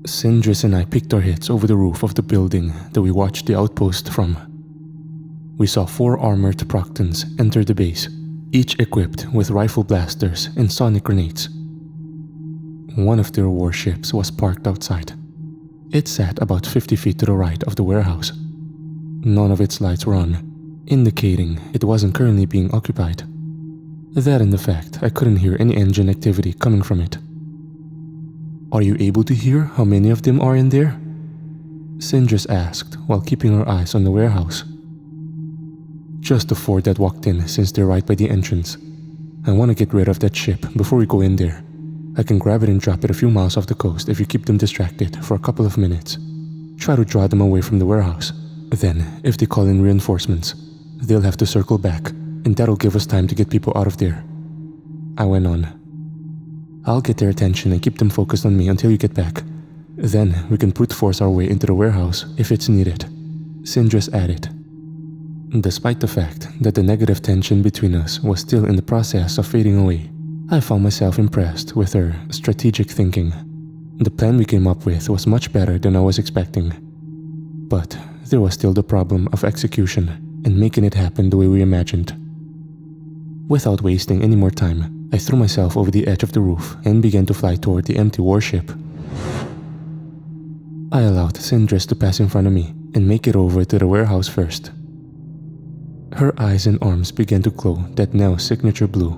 Sindris and I picked our heads over the roof of the building that we watched the outpost from. We saw 4 armored Proctons enter the base, each equipped with rifle blasters and sonic grenades. One of their warships was parked outside. It sat about 50 feet to the right of the warehouse. None of its lights were on, indicating it wasn't currently being occupied. That and the fact I couldn't hear any engine activity coming from it. "Are you able to hear how many of them are in there?" Sindris asked while keeping her eyes on the warehouse. "Just the 4 that walked in, since they're right by the entrance. I want to get rid of that ship before we go in there. I can grab it and drop it a few miles off the coast if you keep them distracted for a couple of minutes. Try to draw them away from the warehouse. Then, if they call in reinforcements, they'll have to circle back, and that'll give us time to get people out of there." I went on. "I'll get their attention and keep them focused on me until you get back. Then we can brute force our way into the warehouse if it's needed," Sindris added. Despite the fact that the negative tension between us was still in the process of fading away, I found myself impressed with her strategic thinking. The plan we came up with was much better than I was expecting. But there was still the problem of execution and making it happen the way we imagined. Without wasting any more time, I threw myself over the edge of the roof and began to fly toward the empty warship. I allowed Sindris to pass in front of me and make it over to the warehouse first. Her eyes and arms began to glow that now signature blue.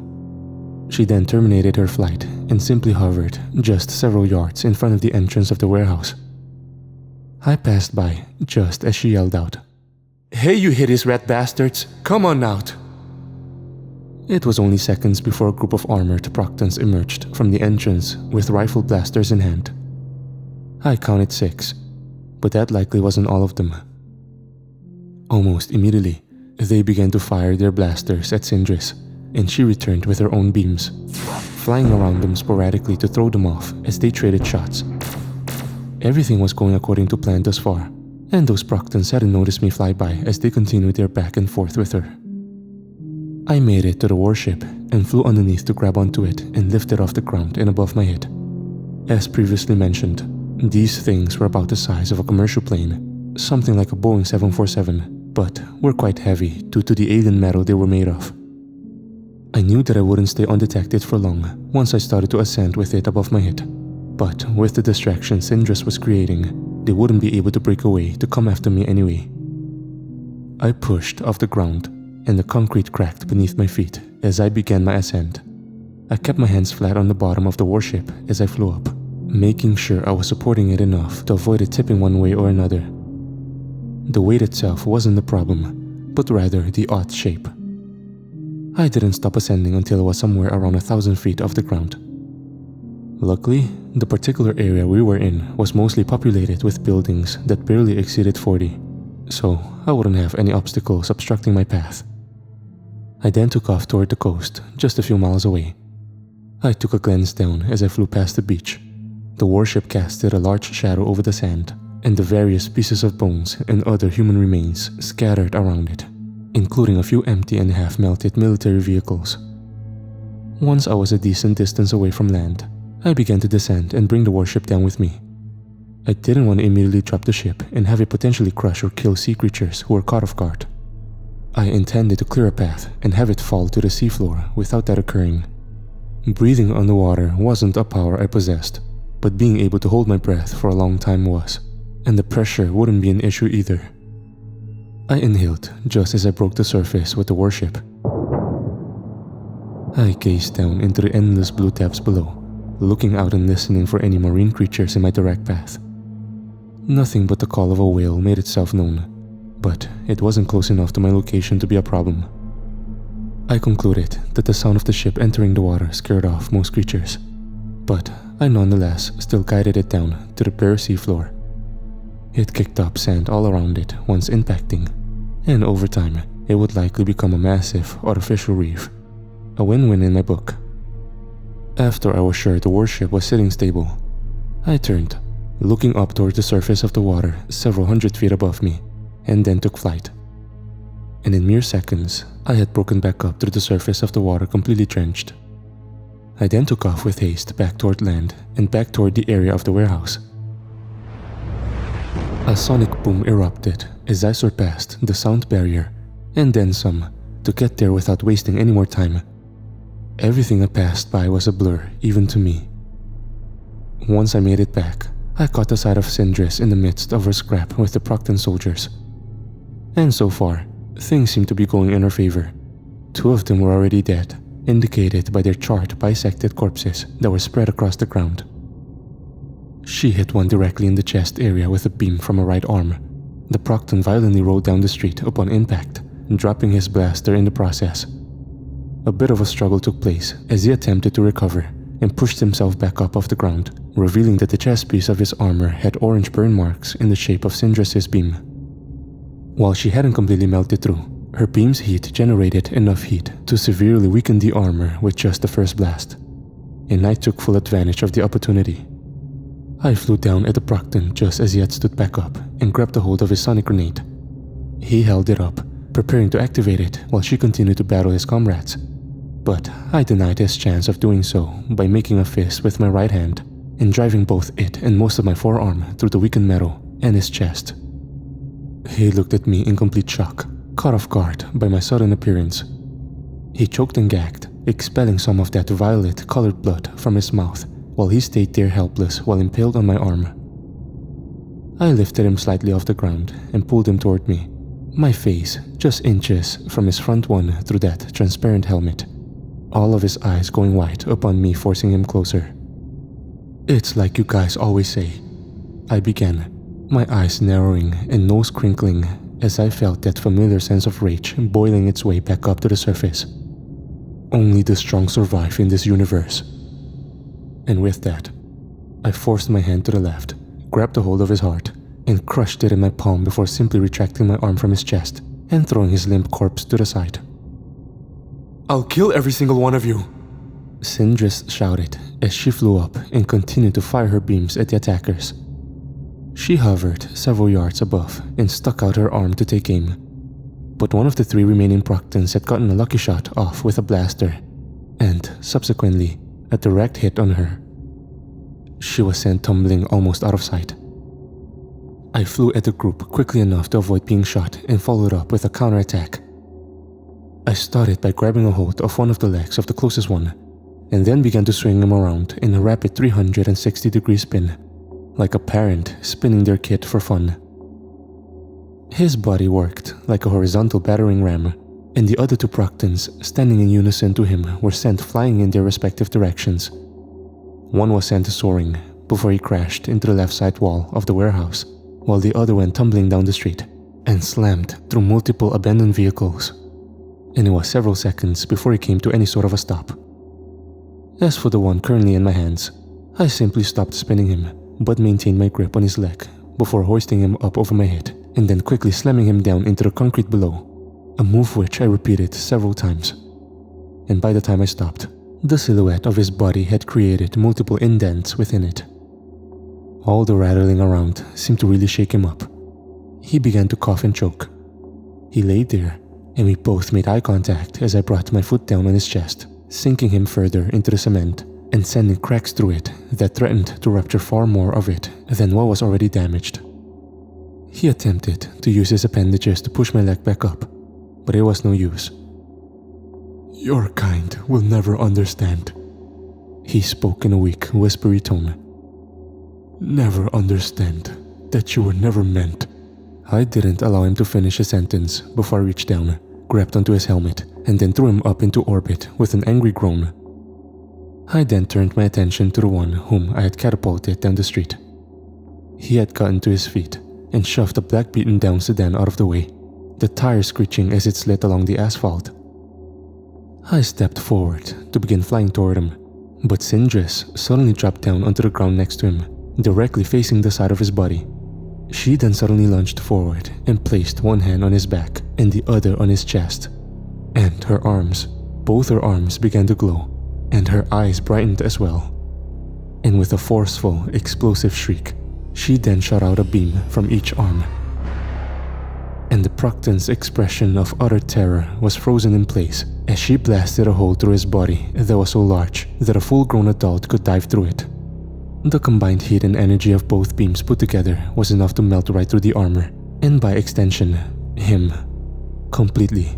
She then terminated her flight and simply hovered just several yards in front of the entrance of the warehouse. I passed by just as she yelled out, "Hey, you hideous rat bastards, come on out!" It was only seconds before a group of armored Proctons emerged from the entrance with rifle blasters in hand. I counted 6, but that likely wasn't all of them. Almost immediately, they began to fire their blasters at Sindris, and she returned with her own beams, flying around them sporadically to throw them off as they traded shots. Everything was going according to plan thus far, and those Proctons hadn't noticed me fly by as they continued their back and forth with her. I made it to the warship and flew underneath to grab onto it and lift it off the ground and above my head. As previously mentioned, these things were about the size of a commercial plane, something like a Boeing 747, but were quite heavy due to the alien metal they were made of. I knew that I wouldn't stay undetected for long once I started to ascend with it above my head, but with the distraction Sindris was creating, they wouldn't be able to break away to come after me anyway. I pushed off the ground, and the concrete cracked beneath my feet as I began my ascent. I kept my hands flat on the bottom of the warship as I flew up, making sure I was supporting it enough to avoid it tipping one way or another. The weight itself wasn't the problem, but rather the odd shape. I didn't stop ascending until I was somewhere around 1,000 feet off the ground. Luckily, the particular area we were in was mostly populated with buildings that barely exceeded 40, so I wouldn't have any obstacles obstructing my path. I then took off toward the coast, just a few miles away. I took a glance down as I flew past the beach. The warship casted a large shadow over the sand, and the various pieces of bones and other human remains scattered around it, including a few empty and half-melted military vehicles. Once I was a decent distance away from land, I began to descend and bring the warship down with me. I didn't want to immediately drop the ship and have it potentially crush or kill sea creatures who were caught off guard. I intended to clear a path and have it fall to the seafloor without that occurring. Breathing underwater wasn't a power I possessed, but being able to hold my breath for a long time was, and the pressure wouldn't be an issue either. I inhaled just as I broke the surface with the warship. I gazed down into the endless blue depths below, looking out and listening for any marine creatures in my direct path. Nothing but the call of a whale made itself known, but it wasn't close enough to my location to be a problem. I concluded that the sound of the ship entering the water scared off most creatures, but I nonetheless still guided it down to the bare seafloor. It kicked up sand all around it once impacting, and over time it would likely become a massive artificial reef. A win-win in my book. After I was sure the warship was sitting stable, I turned, looking up toward the surface of the water several hundred feet above me, and then took flight. And in mere seconds, I had broken back up through the surface of the water completely drenched. I then took off with haste back toward land and back toward the area of the warehouse. A sonic boom erupted as I surpassed the sound barrier, and then some, to get there without wasting any more time. Everything I passed by was a blur, even to me. Once I made it back, I caught the sight of Sindris in the midst of her scrap with the Procton soldiers. And so far, things seemed to be going in her favor. 2 of them were already dead, indicated by their charred, bisected corpses that were spread across the ground. She hit one directly in the chest area with a beam from her right arm. The Procton violently rolled down the street upon impact, dropping his blaster in the process. A bit of a struggle took place as he attempted to recover and pushed himself back up off the ground, revealing that the chest piece of his armor had orange burn marks in the shape of Sindris' beam. While she hadn't completely melted through, her beam's heat generated enough heat to severely weaken the armor with just the first blast, and I took full advantage of the opportunity. I flew down at the Procton just as he had stood back up and grabbed a hold of his sonic grenade. He held it up, preparing to activate it while she continued to battle his comrades. But I denied his chance of doing so by making a fist with my right hand and driving both it and most of my forearm through the weakened metal and his chest. He looked at me in complete shock, caught off guard by my sudden appearance. He choked and gagged, expelling some of that violet-colored blood from his mouth while he stayed there helpless while impaled on my arm. I lifted him slightly off the ground and pulled him toward me, my face just inches from his front one through that transparent helmet, all of his eyes going white upon me forcing him closer. "It's like you guys always say," I began, my eyes narrowing and nose crinkling as I felt that familiar sense of rage boiling its way back up to the surface. "Only the strong survive in this universe." And with that, I forced my hand to the left, grabbed a hold of his heart, and crushed it in my palm before simply retracting my arm from his chest and throwing his limp corpse to the side. "I'll kill every single one of you," Sindris shouted as she flew up and continued to fire her beams at the attackers. She hovered several yards above and stuck out her arm to take aim. But one of the 3 remaining Proctons had gotten a lucky shot off with a blaster, and, subsequently, a direct hit on her. She was sent tumbling almost out of sight. I flew at the group quickly enough to avoid being shot and followed up with a counterattack. I started by grabbing a hold of one of the legs of the closest one, and then began to swing him around in a rapid 360-degree spin, like a parent spinning their kid for fun. His body worked like a horizontal battering ram, and the other 2 Proctons standing in unison to him were sent flying in their respective directions. One was sent soaring before he crashed into the left side wall of the warehouse, while the other went tumbling down the street and slammed through multiple abandoned vehicles. And it was several seconds before he came to any sort of a stop. As for the one currently in my hands, I simply stopped spinning him, but maintained my grip on his leg before hoisting him up over my head and then quickly slamming him down into the concrete below, a move which I repeated several times. And by the time I stopped, the silhouette of his body had created multiple indents within it. All the rattling around seemed to really shake him up. He began to cough and choke. He lay there, and we both made eye contact as I brought my foot down on his chest, sinking him further into the cement and sending cracks through it that threatened to rupture far more of it than what was already damaged. He attempted to use his appendages to push my leg back up, but it was no use. "Your kind will never understand," he spoke in a weak, whispery tone. "Never understand that you were never meant." I didn't allow him to finish his sentence before I reached down, grabbed onto his helmet, and then threw him up into orbit with an angry groan. I then turned my attention to the one whom I had catapulted down the street. He had gotten to his feet and shoved a black beaten down sedan out of the way, the tire screeching as it slid along the asphalt. I stepped forward to begin flying toward him, but Sindris suddenly dropped down onto the ground next to him, directly facing the side of his body. She then suddenly lunged forward and placed one hand on his back and the other on his chest. And her arms, both her arms began to glow, and her eyes brightened as well. And with a forceful, explosive shriek, she then shot out a beam from each arm. And the Procton's expression of utter terror was frozen in place as she blasted a hole through his body that was so large that a full-grown adult could dive through it. The combined heat and energy of both beams put together was enough to melt right through the armor, and by extension, him. Completely.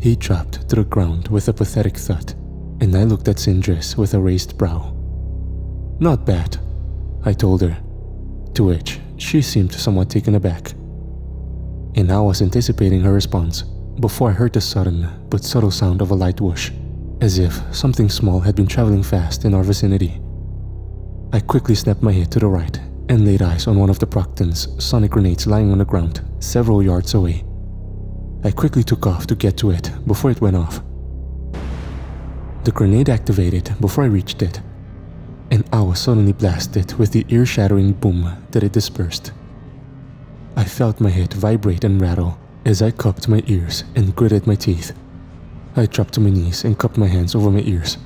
He dropped to the ground with a pathetic thud, and I looked at Sindris with a raised brow. "Not bad," I told her, to which she seemed somewhat taken aback. And I was anticipating her response before I heard the sudden but subtle sound of a light whoosh, as if something small had been traveling fast in our vicinity. I quickly snapped my head to the right and laid eyes on one of the Procton's sonic grenades lying on the ground several yards away. I quickly took off to get to it before it went off. The grenade activated before I reached it, and I was suddenly blasted with the ear-shattering boom that it dispersed. I felt my head vibrate and rattle as I cupped my ears and gritted my teeth. I dropped to my knees and cupped my hands over my ears.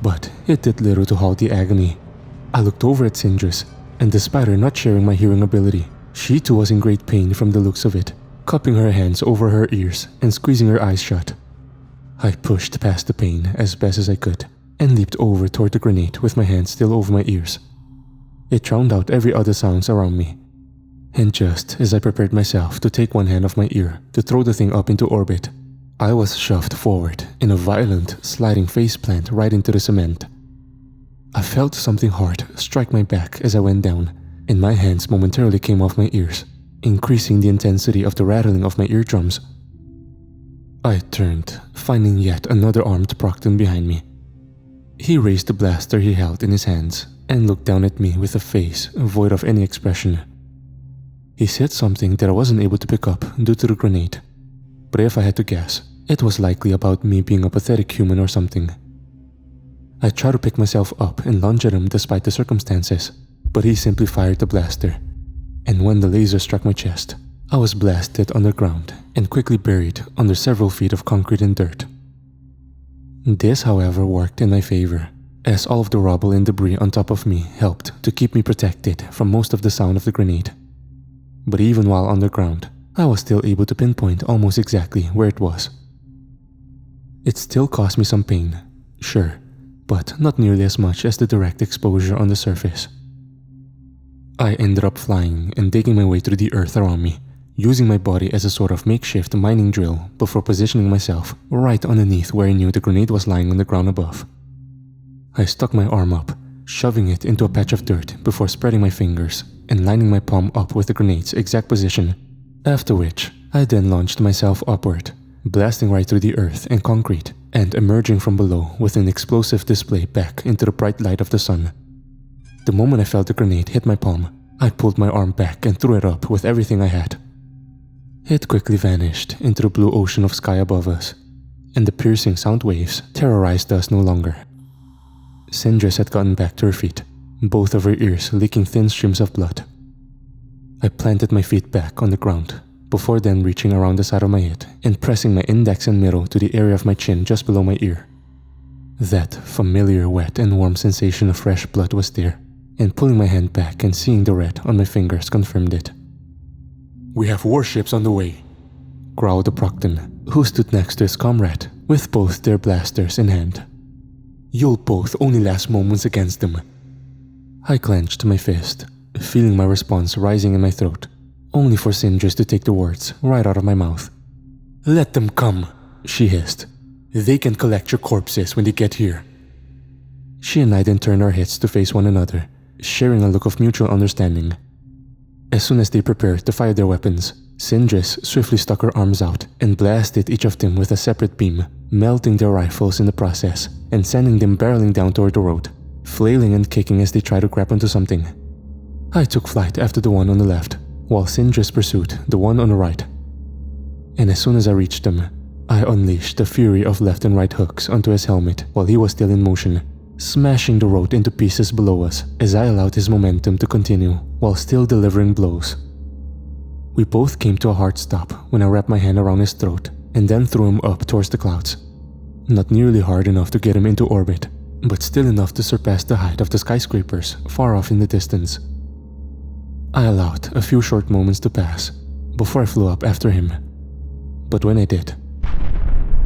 But it did little to halt the agony. I looked over at Sindris, and despite her not sharing my hearing ability, she too was in great pain from the looks of it, cupping her hands over her ears and squeezing her eyes shut. I pushed past the pain as best as I could and leaped over toward the grenade with my hands still over my ears. It drowned out every other sounds around me. And just as I prepared myself to take one hand off my ear to throw the thing up into orbit, I was shoved forward in a violent, sliding faceplant right into the cement. I felt something hard strike my back as I went down, and my hands momentarily came off my ears, increasing the intensity of the rattling of my eardrums. I turned, finding yet another armed Procton behind me. He raised the blaster he held in his hands and looked down at me with a face void of any expression. He said something that I wasn't able to pick up due to the grenade, but if I had to guess, it was likely about me being a pathetic human or something. I tried to pick myself up and lunge at him despite the circumstances, but he simply fired the blaster, and when the laser struck my chest, I was blasted underground and quickly buried under several feet of concrete and dirt. This, however, worked in my favor, as all of the rubble and debris on top of me helped to keep me protected from most of the sound of the grenade. But even while underground, I was still able to pinpoint almost exactly where it was. It still caused me some pain, sure, but not nearly as much as the direct exposure on the surface. I ended up flying and digging my way through the earth around me, using my body as a sort of makeshift mining drill before positioning myself right underneath where I knew the grenade was lying on the ground above. I stuck my arm up, shoving it into a patch of dirt before spreading my fingers and lining my palm up with the grenade's exact position, after which I then launched myself upward, blasting right through the earth and concrete and emerging from below with an explosive display back into the bright light of the sun. The moment I felt the grenade hit my palm, I pulled my arm back and threw it up with everything I had. It quickly vanished into the blue ocean of sky above us, and the piercing sound waves terrorized us no longer. Sindris had gotten back to her feet, both of her ears leaking thin streams of blood. I planted my feet back on the ground, before then reaching around the side of my head and pressing my index and middle to the area of my chin just below my ear. That familiar wet and warm sensation of fresh blood was there, and pulling my hand back and seeing the red on my fingers confirmed it. "We have warships on the way," growled the Procton, who stood next to his comrade with both their blasters in hand. "You'll both only last moments against them." I clenched my fist, feeling my response rising in my throat, only for Sindris to take the words right out of my mouth. "Let them come," she hissed. "They can collect your corpses when they get here." She and I then turned our heads to face one another, sharing a look of mutual understanding. As soon as they prepared to fire their weapons, Sindris swiftly stuck her arms out and blasted each of them with a separate beam, melting their rifles in the process and sending them barreling down toward the road, flailing and kicking as they tried to grab onto something. I took flight after the one on the left, while Sindris pursued the one on the right. And as soon as I reached him, I unleashed the fury of left and right hooks onto his helmet while he was still in motion, smashing the road into pieces below us as I allowed his momentum to continue while still delivering blows. We both came to a hard stop when I wrapped my hand around his throat and then threw him up towards the clouds. Not nearly hard enough to get him into orbit, but still enough to surpass the height of the skyscrapers far off in the distance. I allowed a few short moments to pass before I flew up after him. But when I did,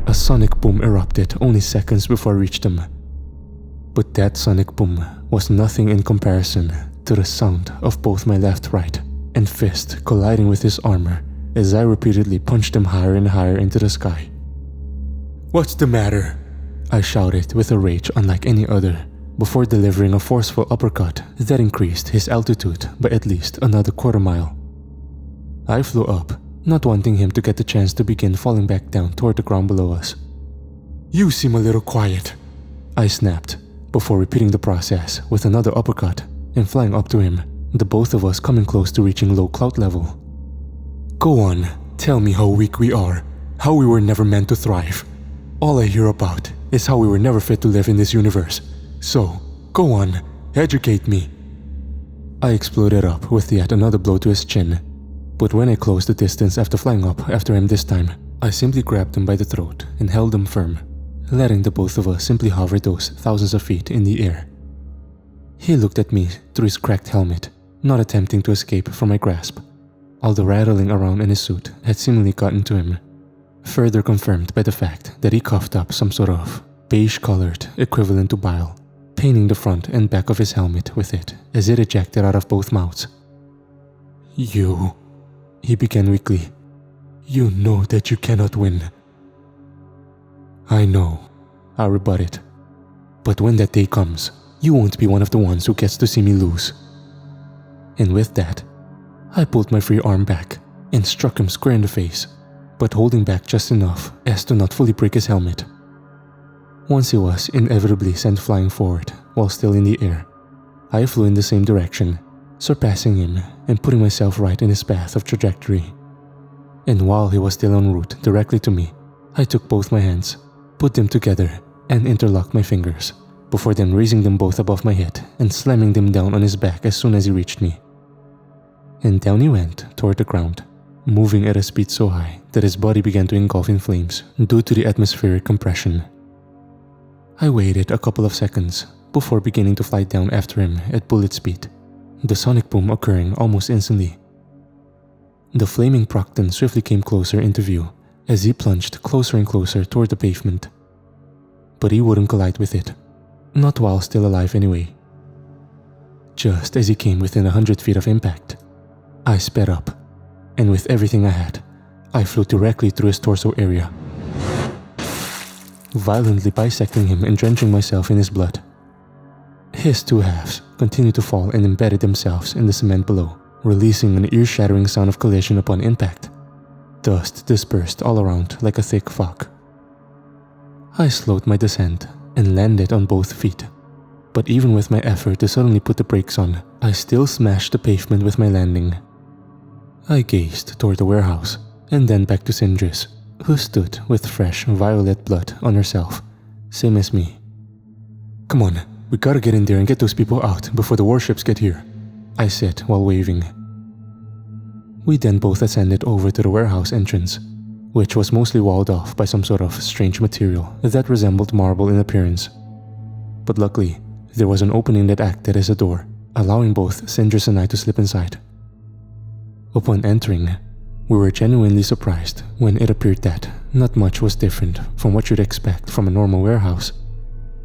a sonic boom erupted only seconds before I reached him. But that sonic boom was nothing in comparison to the sound of both my left, right, and fist colliding with his armor as I repeatedly punched him higher and higher into the sky. "What's the matter?" I shouted with a rage unlike any other, before delivering a forceful uppercut that increased his altitude by at least another quarter mile. I flew up, not wanting him to get the chance to begin falling back down toward the ground below us. "You seem a little quiet," I snapped, before repeating the process with another uppercut and flying up to him, the both of us coming close to reaching low cloud level. "Go on, tell me how weak we are, how we were never meant to thrive. All I hear about is how we were never fit to live in this universe. So, go on, educate me." I exploded up with yet another blow to his chin, but when I closed the distance after flying up after him this time, I simply grabbed him by the throat and held him firm, letting the both of us simply hover those thousands of feet in the air. He looked at me through his cracked helmet, not attempting to escape from my grasp, although rattling around in his suit had seemingly gotten to him, further confirmed by the fact that he coughed up some sort of beige-colored equivalent to bile, painting the front and back of his helmet with it as it ejected out of both mouths. "You," he began weakly, "you know that you cannot win." "I know," I rebutted, "but when that day comes, you won't be one of the ones who gets to see me lose." And with that, I pulled my free arm back and struck him square in the face, but holding back just enough as to not fully break his helmet. Once he was inevitably sent flying forward while still in the air, I flew in the same direction, surpassing him and putting myself right in his path of trajectory. And while he was still en route directly to me, I took both my hands, put them together, and interlocked my fingers, before then raising them both above my head and slamming them down on his back as soon as he reached me. And down he went toward the ground, moving at a speed so high that his body began to engulf in flames due to the atmospheric compression. I waited a couple of seconds before beginning to fly down after him at bullet speed, the sonic boom occurring almost instantly. The flaming Procton swiftly came closer into view as he plunged closer and closer toward the pavement. But he wouldn't collide with it, not while still alive anyway. Just as he came within 100 feet of impact, I sped up, and with everything I had, I flew directly through his torso area, violently bisecting him and drenching myself in his blood. His two halves continued to fall and embedded themselves in the cement below, releasing an ear-shattering sound of collision upon impact. Dust dispersed all around like a thick fog. I slowed my descent and landed on both feet, but even with my effort to suddenly put the brakes on, I still smashed the pavement with my landing. I gazed toward the warehouse and then back to Sindris, who stood with fresh violet blood on herself, same as me. "Come on, we gotta get in there and get those people out before the warships get here," I said while waving. We then both ascended over to the warehouse entrance, which was mostly walled off by some sort of strange material that resembled marble in appearance. But luckily, there was an opening that acted as a door, allowing both Sindris and I to slip inside. Upon entering, we were genuinely surprised when it appeared that not much was different from what you'd expect from a normal warehouse,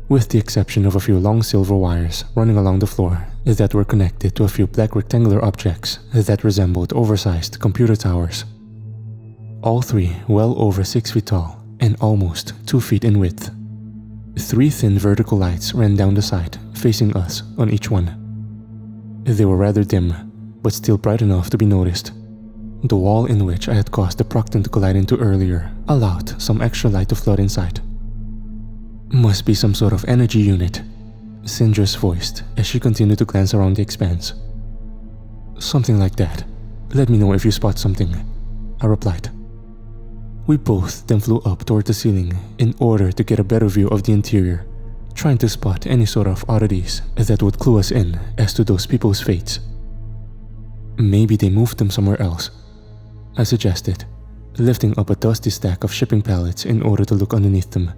with the exception of a few long silver wires running along the floor that were connected to a few black rectangular objects that resembled oversized computer towers. All three well over 6 feet tall and almost 2 feet in width. 3 thin vertical lights ran down the side, facing us on each one. They were rather dim, but still bright enough to be noticed. The wall in which I had caused the Procton to collide into earlier allowed some extra light to flood inside. "Must be some sort of energy unit," Sindris voiced as she continued to glance around the expanse. "Something like that. Let me know if you spot something," I replied. We both then flew up toward the ceiling in order to get a better view of the interior, trying to spot any sort of oddities that would clue us in as to those people's fates. "Maybe they moved them somewhere else," I suggested, lifting up a dusty stack of shipping pallets in order to look underneath them.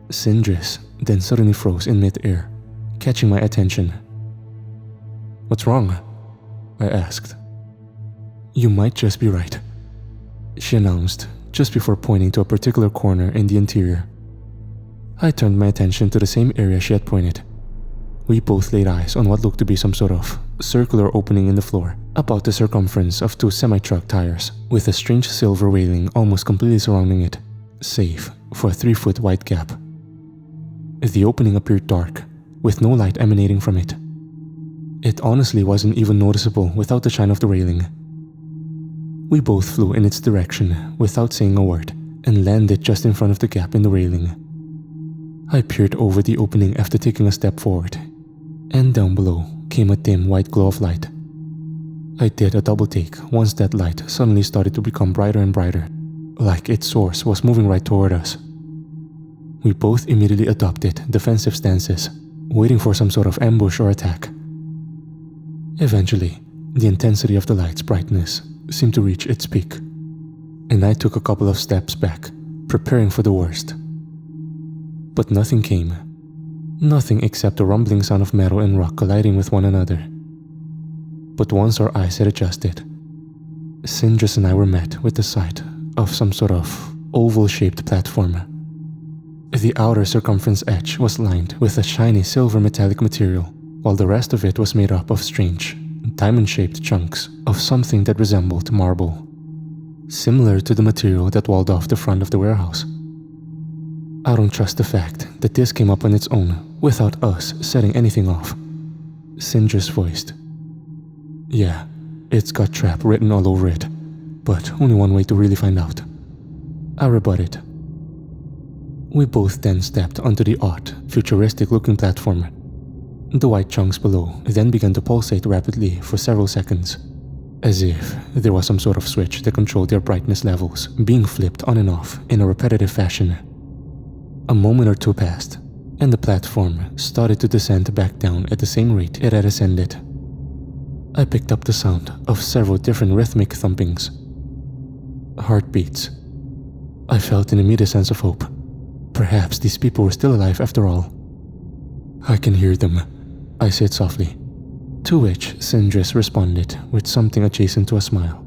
Sindris then suddenly froze in mid-air, catching my attention. "What's wrong?" I asked. "You might just be right," she announced, just before pointing to a particular corner in the interior. I turned my attention to the same area she had pointed. We both laid eyes on what looked to be some sort of circular opening in the floor, about the circumference of 2 semi-truck tires, with a strange silver railing almost completely surrounding it, save for a 3-foot wide gap. The opening appeared dark, with no light emanating from it. It honestly wasn't even noticeable without the shine of the railing. We both flew in its direction without saying a word and landed just in front of the gap in the railing. I peered over the opening after taking a step forward, and down below came a dim white glow of light. I did a double take once that light suddenly started to become brighter and brighter, like its source was moving right toward us. We both immediately adopted defensive stances, waiting for some sort of ambush or attack. Eventually, the intensity of the light's brightness seemed to reach its peak, and I took a couple of steps back, preparing for the worst. But nothing came. Nothing except the rumbling sound of metal and rock colliding with one another. But once our eyes had adjusted, Sindris and I were met with the sight of some sort of oval-shaped platform. The outer circumference edge was lined with a shiny silver metallic material, while the rest of it was made up of strange, diamond-shaped chunks of something that resembled marble, similar to the material that walled off the front of the warehouse. I don't trust the fact that this came up on its own without us setting anything off, Sindris voiced. Yeah, it's got trap written all over it, but only one way to really find out, I rebutted. We both then stepped onto the odd, futuristic-looking platform. The white chunks below then began to pulsate rapidly for several seconds, as if there was some sort of switch that controlled their brightness levels being flipped on and off in a repetitive fashion. A moment or two passed, and the platform started to descend back down at the same rate it had ascended. I picked up the sound of several different rhythmic thumpings. Heartbeats. I felt an immediate sense of hope. Perhaps these people were still alive after all. I can hear them, I said softly, to which Sindris responded with something adjacent to a smile.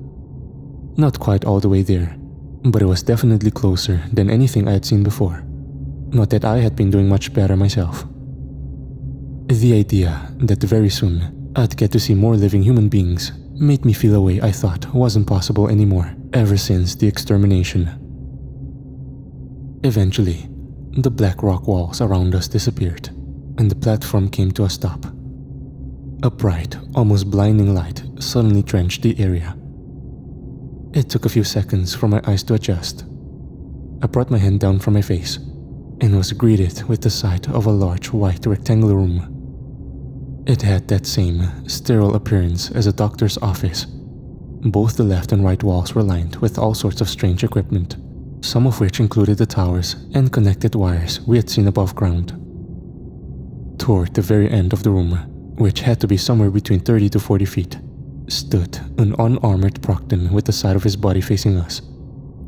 Not quite all the way there, but it was definitely closer than anything I had seen before. Not that I had been doing much better myself. The idea that very soon I'd get to see more living human beings made me feel a way I thought wasn't possible anymore ever since the extermination. Eventually, the black rock walls around us disappeared, and the platform came to a stop. A bright, almost blinding light suddenly drenched the area. It took a few seconds for my eyes to adjust. I brought my hand down from my face and was greeted with the sight of a large white rectangular room. It had that same sterile appearance as a doctor's office. Both the left and right walls were lined with all sorts of strange equipment, some of which included the towers and connected wires we had seen above ground. Toward the very end of the room, which had to be somewhere between 30 to 40 feet, stood an unarmored Procton with the side of his body facing us,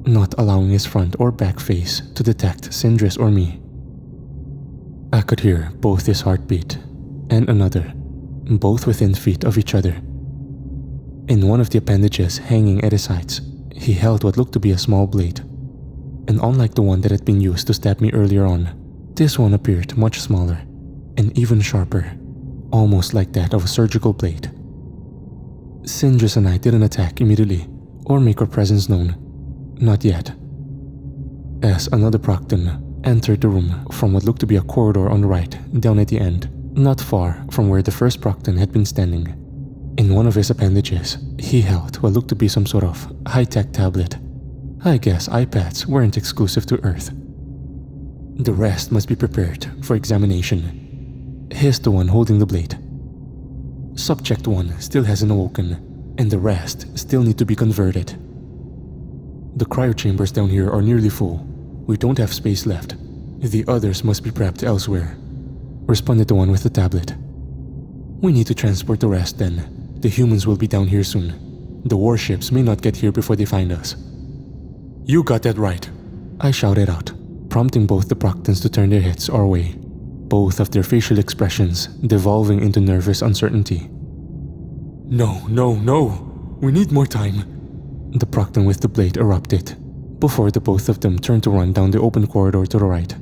not allowing his front or back face to detect Sindris or me. I could hear both his heartbeat and another, both within feet of each other. In one of the appendages hanging at his sides, he held what looked to be a small blade, and unlike the one that had been used to stab me earlier on, this one appeared much smaller and even sharper, almost like that of a surgical blade. Sindris and I didn't attack immediately or make our presence known. Not yet. As another Procton entered the room from what looked to be a corridor on the right, down at the end, not far from where the first Procton had been standing. In one of his appendages, he held what looked to be some sort of high-tech tablet. I guess iPads weren't exclusive to Earth. The rest must be prepared for examination. He's the one holding the blade. Subject 1 still hasn't awoken, and the rest still need to be converted. The cryo chambers down here are nearly full. We don't have space left. The others must be prepped elsewhere, responded the one with the tablet. We need to transport the rest then. The humans will be down here soon. The warships may not get here before they find us. You got that right, I shouted out, prompting both the Proctons to turn their heads our way, both of their facial expressions devolving into nervous uncertainty. No, no, no! We need more time! The Procton with the blade erupted, before the both of them turned to run down the open corridor to the right.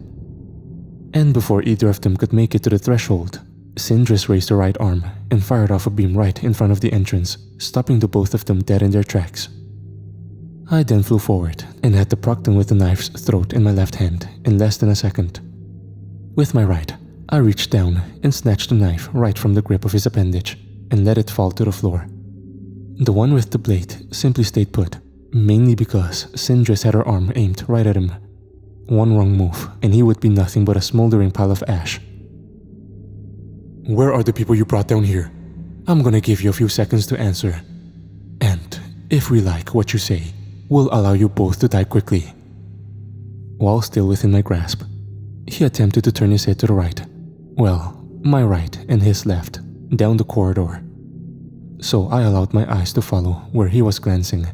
And before either of them could make it to the threshold, Sindris raised her right arm and fired off a beam right in front of the entrance, stopping the both of them dead in their tracks. I then flew forward and had the Procton with the knife's throat in my left hand in less than a second. With my right, I reached down and snatched the knife right from the grip of his appendage and let it fall to the floor. The one with the blade simply stayed put, mainly because Sindris had her arm aimed right at him. One wrong move and he would be nothing but a smoldering pile of ash. "Where are the people you brought down here? I'm gonna give you a few seconds to answer. And if we like what you say, we'll allow you both to die quickly." While still within my grasp, he attempted to turn his head to the right. Well, my right and his left, down the corridor. So I allowed my eyes to follow where he was glancing.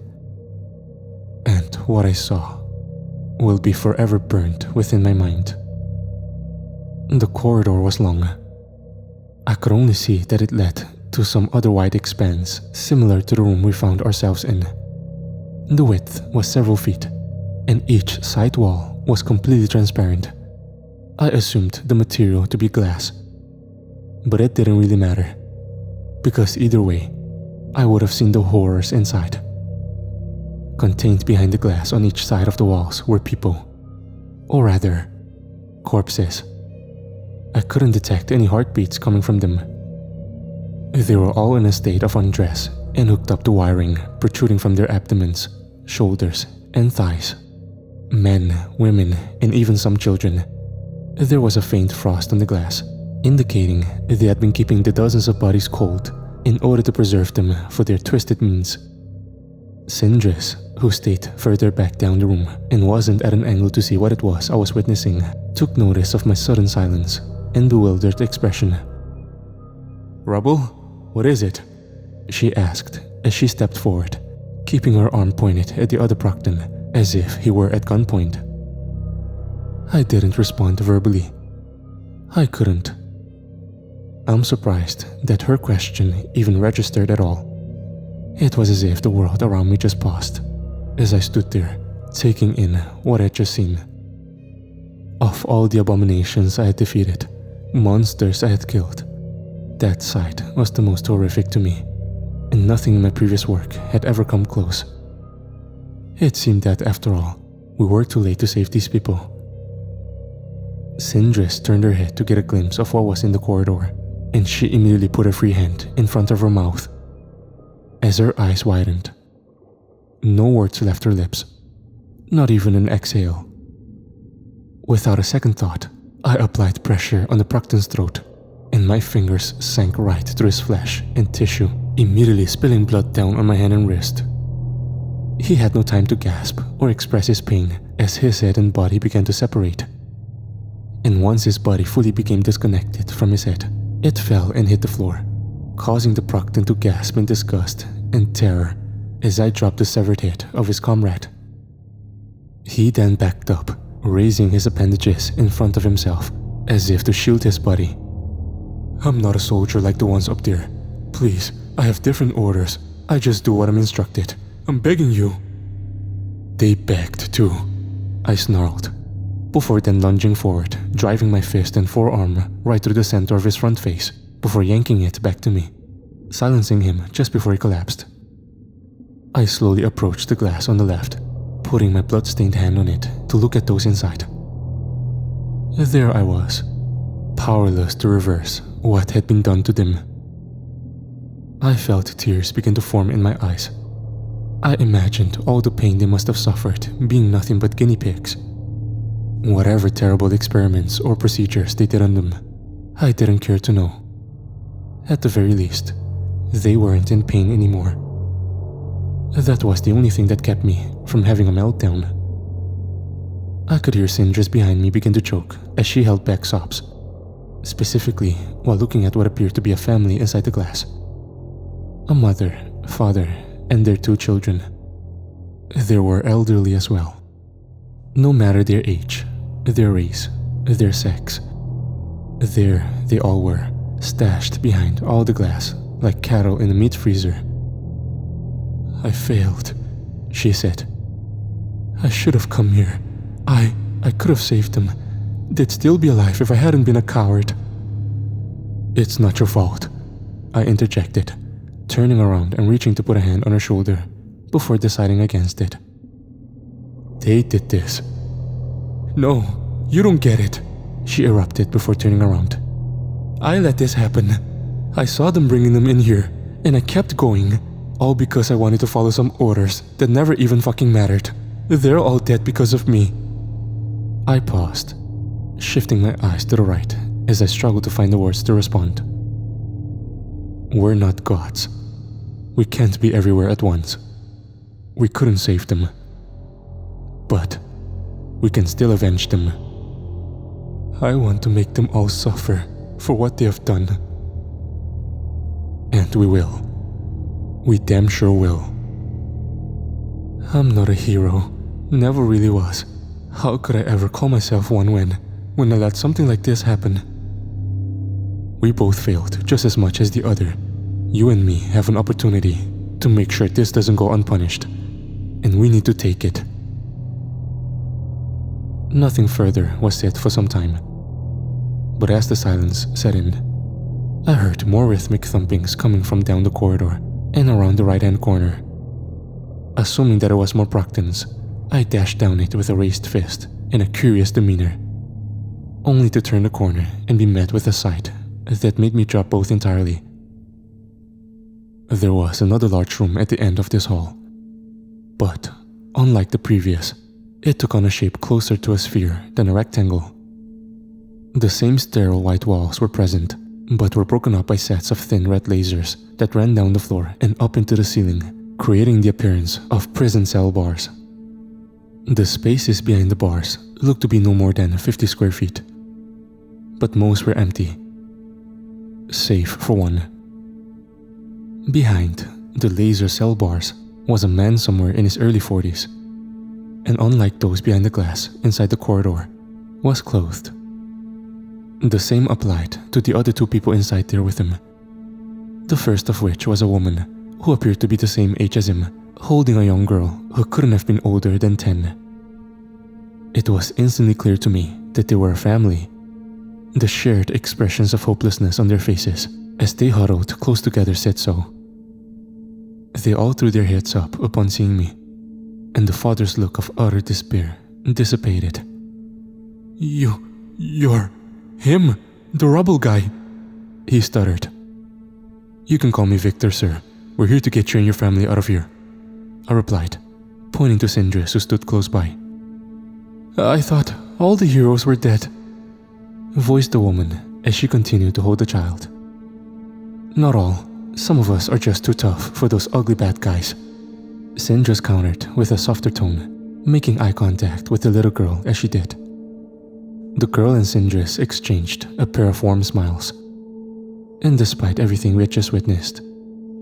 And what I saw will be forever burnt within my mind. The corridor was long. I could only see that it led to some other wide expanse similar to the room we found ourselves in. The width was several feet, and each side wall was completely transparent. I assumed the material to be glass, but it didn't really matter, because either way, I would have seen the horrors inside. Contained behind the glass on each side of the walls were people, or rather, corpses. I couldn't detect any heartbeats coming from them. They were all in a state of undress and hooked up to wiring protruding from their abdomens, shoulders, and thighs. Men, women, and even some children. There was a faint frost on the glass, indicating they had been keeping the dozens of bodies cold in order to preserve them for their twisted means. Sindris, who stayed further back down the room and wasn't at an angle to see what it was I was witnessing, took notice of my sudden silence and bewildered expression. "Rubble? What is it?" she asked as she stepped forward, keeping her arm pointed at the other Procton as if he were at gunpoint. I didn't respond verbally. I couldn't. I'm surprised that her question even registered at all. It was as if the world around me just paused as I stood there, taking in what I'd just seen. Of all the abominations I had defeated, monsters I had killed, that sight was the most horrific to me, and nothing in my previous work had ever come close. It seemed that, after all, we were too late to save these people. Sindris turned her head to get a glimpse of what was in the corridor, and she immediately put her free hand in front of her mouth. As her eyes widened, no words left her lips, not even an exhale. Without a second thought, I applied pressure on the Procton's throat, and my fingers sank right through his flesh and tissue, immediately spilling blood down on my hand and wrist. He had no time to gasp or express his pain as his head and body began to separate. And once his body fully became disconnected from his head, it fell and hit the floor, causing the Procton to gasp in disgust and terror as I dropped the severed head of his comrade. He then backed up, raising his appendages in front of himself as if to shield his body. "I'm not a soldier like the ones up there. Please, I have different orders. I just do what I'm instructed. I'm begging you." "They begged too," I snarled, before then lunging forward, driving my fist and forearm right through the center of his front face before yanking it back to me, silencing him just before he collapsed. I slowly approached the glass on the left, putting my blood-stained hand on it to look at those inside. There I was, powerless to reverse what had been done to them. I felt tears begin to form in my eyes. I imagined all the pain they must have suffered being nothing but guinea pigs. Whatever terrible experiments or procedures they did on them, I didn't care to know. At the very least, they weren't in pain anymore. That was the only thing that kept me from having a meltdown. I could hear Sindris behind me begin to choke as she held back sobs, specifically while looking at what appeared to be a family inside the glass. A mother, father, and their 2 children. They were elderly as well. No matter their age, their race, their sex, there they all were, stashed behind all the glass like cattle in a meat freezer. "I failed," she said. "I should have come here. I could have saved them. They'd still be alive if I hadn't been a coward." "It's not your fault," I interjected, turning around and reaching to put a hand on her shoulder before deciding against it. "They did this." "No, you don't get it," she erupted before turning around. "I let this happen. I saw them bringing them in here, and I kept going, all because I wanted to follow some orders that never even fucking mattered. They're all dead because of me." I paused, shifting my eyes to the right as I struggled to find the words to respond. "We're not gods. We can't be everywhere at once. We couldn't save them. But we can still avenge them. I want to make them all suffer for what they have done. And we will. We damn sure will. I'm not a hero. Never really was. How could I ever call myself one when I let something like this happen? We both failed just as much as the other. You and me have an opportunity to make sure this doesn't go unpunished, and we need to take it." Nothing further was said for some time, but as the silence set in, I heard more rhythmic thumpings coming from down the corridor and around the right-hand corner. Assuming that it was more Procton's, I dashed down it with a raised fist and a curious demeanor, only to turn the corner and be met with a sight that made me drop both entirely. There was another large room at the end of this hall, but unlike the previous, it took on a shape closer to a sphere than a rectangle. The same sterile white walls were present, but were broken up by sets of thin red lasers that ran down the floor and up into the ceiling, creating the appearance of prison cell bars. The spaces behind the bars looked to be no more than 50 square feet, but most were empty, save for one. Behind the laser cell bars was a man somewhere in his early 40s, and unlike those behind the glass inside the corridor, was clothed. The same applied to the other two people inside there with him, the first of which was a woman who appeared to be the same age as him, holding a young girl who couldn't have been older than 10. It was instantly clear to me that they were a family. The shared expressions of hopelessness on their faces as they huddled close together said so. They all threw their heads up upon seeing me, and the father's look of utter despair dissipated. You're him, the rubble guy," he stuttered. "You can call me Victor, sir. We're here to get you and your family out of here," I replied, pointing to Sindris who stood close by. "I thought all the heroes were dead," voiced the woman as she continued to hold the child. "Not all. Some of us are just too tough for those ugly bad guys," Sindris countered with a softer tone, making eye contact with the little girl as she did. The girl and Sindris exchanged a pair of warm smiles, and despite everything we had just witnessed,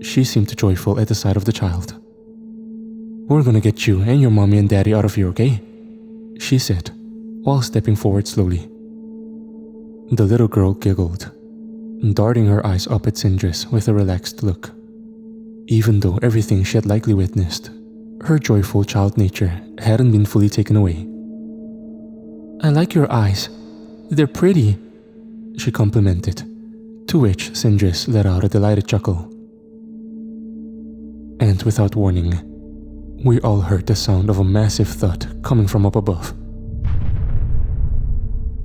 she seemed joyful at the sight of the child. "We're gonna get you and your mommy and daddy out of here, okay?" she said, while stepping forward slowly. The little girl giggled, darting her eyes up at Sindris with a relaxed look. Even though everything she had likely witnessed, her joyful child nature hadn't been fully taken away. "I like your eyes. They're pretty," she complimented, to which Sindris let out a delighted chuckle. And without warning, we all heard the sound of a massive thud coming from up above.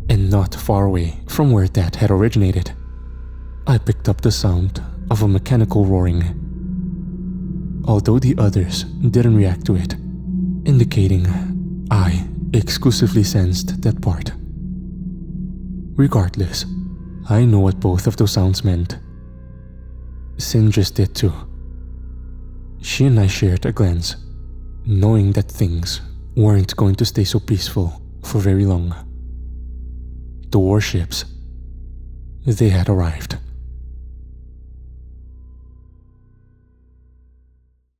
And not far away from where that had originated, I picked up the sound of a mechanical roaring. Although the others didn't react to it, indicating I exclusively sensed that part. Regardless, I know what both of those sounds meant. Sindris did too. She and I shared a glance, knowing that things weren't going to stay so peaceful for very long. The warships, they had arrived.